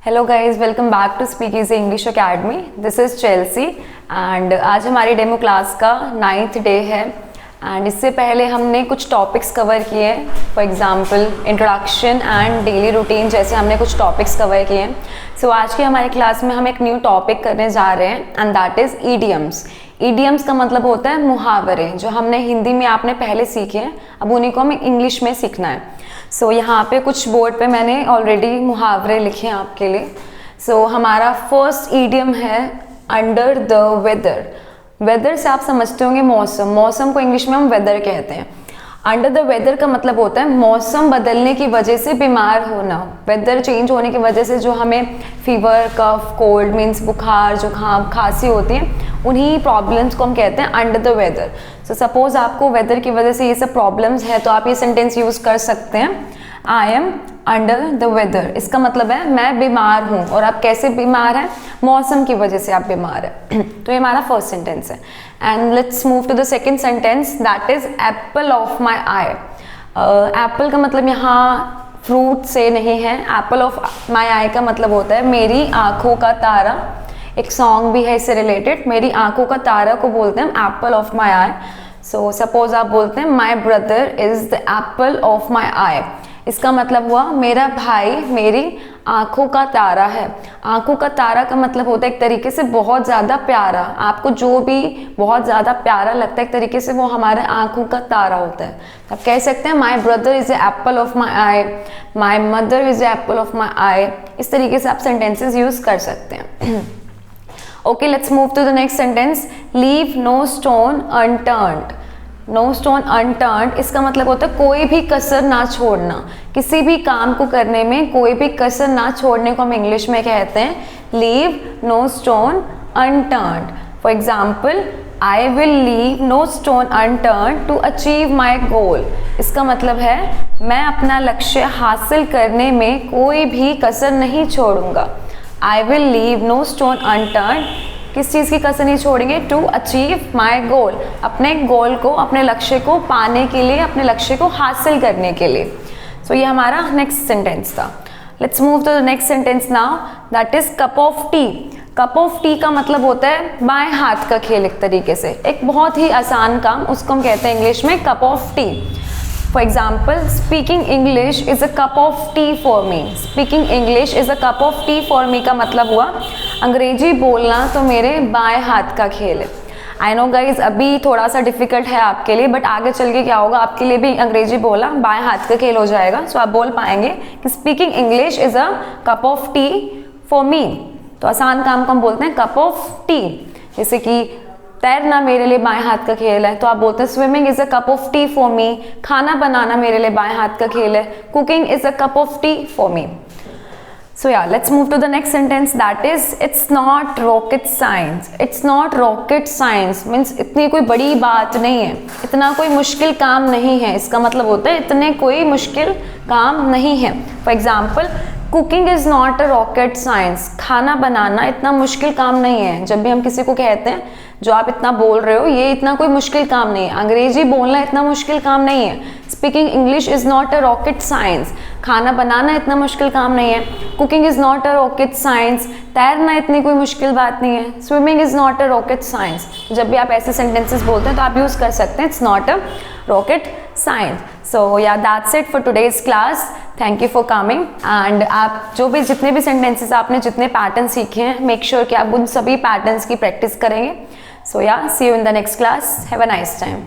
Hello guys, welcome back to Speak Easy English Academy. This is Chelsea and आज हमारी demo class का 9th day है। And इससे पहले हमने कुछ टॉपिक्स कवर किए हैं, for example introduction and daily routine जैसे हमने कुछ टॉपिक्स कवर किए हैं। सो आज की हमारी क्लास में हम एक न्यू टॉपिक करने जा रहे हैं and that is idioms. Idioms का मतलब होता है मुहावरे, जो हमने हिंदी में आपने पहले सीखे हैं, अब उन्हीं को हमें इंग्लिश में सीखना है। सो यहाँ पे कुछ बोर्ड पे मैंने ऑलरेडी मुहावरे लिखे हैं आपके लिए। सो हमारा फर्स्ट ईडियम है अंडर द वेदर। वेदर से आप समझते होंगे मौसम, मौसम को इंग्लिश में हम वेदर कहते हैं। अंडर द वेदर का मतलब होता है मौसम बदलने की वजह से बीमार होना। वेदर चेंज होने की वजह से जो हमें फीवर, कफ, कोल्ड मीन्स बुखार, जुकाम, खांसी होती है, उन्हीं प्रॉब्लम्स को हम कहते हैं under the weather. So suppose आपको वेदर की वजह से ये सब प्रॉब्लम्स है तो आप ये सेंटेंस यूज़ कर सकते हैं, I am under the weather. इसका मतलब है मैं बीमार हूँ। और आप कैसे बीमार हैं? मौसम की वजह से आप बीमार हैं। तो ये हमारा फर्स्ट सेंटेंस है। And let's move to the second sentence, that is apple of my eye. Apple का मतलब यहाँ फ्रूट से नहीं है। एप्पल ऑफ माई आई का मतलब होता है मेरी आंखों का तारा। एक सॉन्ग भी है इससे रिलेटेड, मेरी आंखों का तारा को बोलते हैं apple of my eye. So suppose आप बोलते हैं my brother is the apple of my eye. इसका मतलब हुआ मेरा भाई मेरी आंखों का तारा है। आंखों का तारा का मतलब होता है एक तरीके से बहुत ज़्यादा प्यारा। आपको जो भी बहुत ज़्यादा प्यारा लगता है एक तरीके से वो हमारे आंखों का तारा होता है। आप कह सकते हैं my brother is the apple of my eye, my mother is the apple of my eye. इस तरीके से आप सेंटेंसेस यूज़ कर सकते हैं। Okay, let's move to the next sentence, leave no stone unturned. No stone unturned इसका मतलब होता है कोई भी कसर ना छोड़ना। किसी भी काम को करने में कोई भी कसर ना छोड़ने को हम इंग्लिश में कहते हैं leave no stone unturned. For example, I will leave no stone unturned to achieve my goal. इसका मतलब है मैं अपना लक्ष्य हासिल करने में कोई भी कसर नहीं छोड़ूंगा। I will leave no stone unturned, किस चीज़ की कसर नहीं छोड़ेंगे? टू अचीव माई गोल, अपने गोल को, अपने लक्ष्य को पाने के लिए, अपने लक्ष्य को हासिल करने के लिए। सो ये हमारा नेक्स्ट सेंटेंस था। Let's move to the next sentence now, that is cup of tea. Cup of tea का मतलब होता है बाएं हाथ का खेल। एक तरीके से एक बहुत ही आसान काम, उसको हम कहते हैं इंग्लिश में cup of T. For example, speaking English is a cup of T for me. Speaking English is a cup of T for me का मतलब हुआ अंग्रेजी बोलना तो मेरे बाएं हाथ का खेल है। आई नो गाइज, अभी थोड़ा सा डिफिकल्ट है आपके लिए, बट आगे चल के क्या होगा, आपके लिए भी अंग्रेजी बोला बाएं हाथ का खेल हो जाएगा। सो आप बोल पाएंगे कि speaking English is a cup of T for me. तो आसान काम को हम बोलते हैं कप ऑफ टी। जैसे कि तैरना मेरे लिए बाएं हाथ का खेल है, तो आप बोलते हैं swimming is a cup of T for me. खाना बनाना मेरे लिए बाएं हाथ का खेल है, cooking is a cup of T for me. So yeah, let's move to the next sentence, that is it's not rocket science. It's not rocket science means इतनी कोई बड़ी बात नहीं है, इतना कोई मुश्किल काम नहीं है। इसका मतलब होता है इतने कोई मुश्किल काम नहीं है। For example, cooking is not a rocket science. खाना बनाना इतना मुश्किल काम नहीं है। जब भी हम किसी को कहते हैं जो आप इतना बोल रहे हो ये इतना कोई मुश्किल काम नहीं है, अंग्रेजी बोलना इतना मुश्किल काम नहीं है। Speaking English is not a rocket science. खाना बनाना इतना मुश्किल काम नहीं है। Cooking is not a rocket science. तैरना इतनी कोई मुश्किल बात नहीं है। Swimming is not a rocket science. तो जब भी आप ऐसे सेंटेंसेस बोलते हैं तो आप यूज़ कर सकते हैं it's not a rocket science. So yeah that's it for today's class. Thank you for coming. And आप जो भी जितने भी सेंटेंसेस आपने जितने पैटर्न सीखे हैं, मेक श्योर कि आप उन सभी पैटर्न्स की प्रैक्टिस करेंगे। So yeah see you in the next class. Have a nice time.